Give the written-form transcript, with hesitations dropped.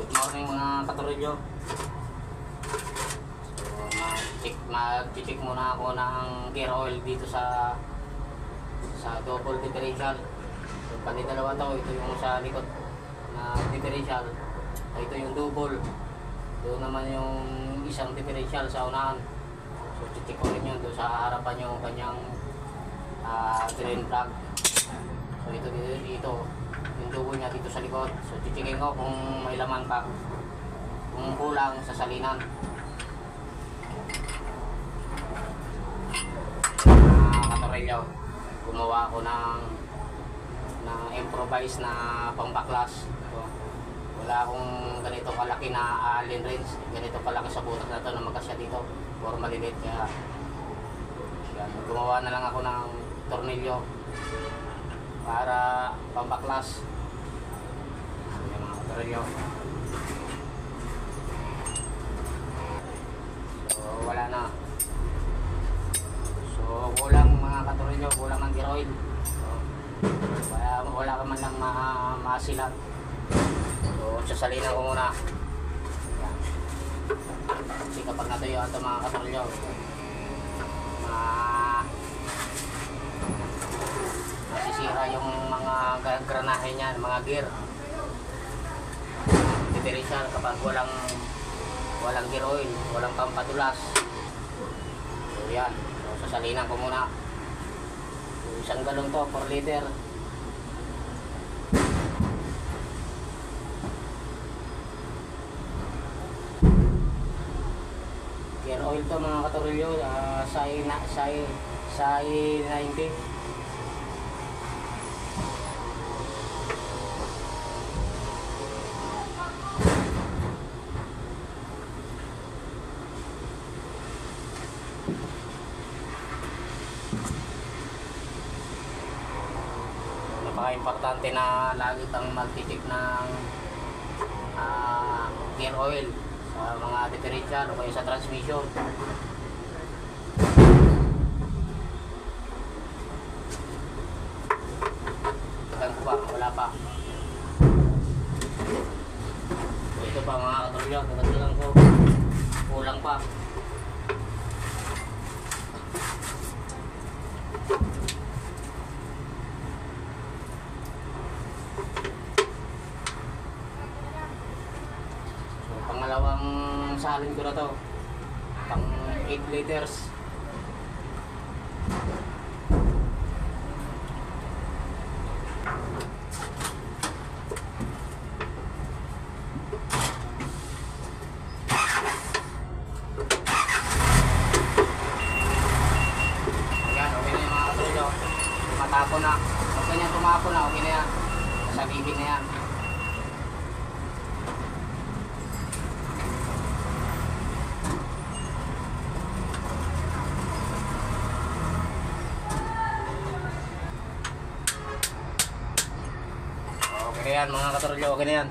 Good morning mga katorilyo. So, mag-check muna ako ng gear oil dito sa double differential. So, pati dalawa to, ito yung sa likod na differential. Ito yung double. Doon naman yung isang differential sa unahan. So, check ko rin yun doon sa harapan yung kanyang drain plug. So, dito yung double niya dito sa likod. So, checkin ko kung may laman pa, kung kulang sa salinan. Katorelyo, gumawa ako ng improvise na pambaklas. So, wala akong ganito kalaki na allen wrench, ganito kalaki sa butas na to na magkasya dito or malilit. Kaya yan, gumawa na lang ako ng tornilyo para pambaklas. So, wala na. So kulang mga katorilyo, kulang ng gear oil. So, wala ka man lang masilat. So sasalinan ko muna. Yan. Kasi kapag natuyo ito mga katorilyo, masisira yung mga granahe niyan, mga gear. Differential kapag walang gear oil, walang pampadulas. So yan, so, sasalinan ko muna. So, isang galong to, 4 liter. Gear oil to mga katorilyo, SAI 90. Napaka-importante na lagi kang mag-check ng gear oil sa mga differential o kaya sa transmission. Tignan ko pa, wala pa. So, ito pa mga katorilyo, katulad ko, kulang pa. Pangalawang salin ko na to, pang 8 liters. Ayan, okay na yung mga katorilyo. Matapon na, huwag ganyan tumapon na, okay na yan, sa bibig na yan. Okay na yan mga katorilyo, okay na yan.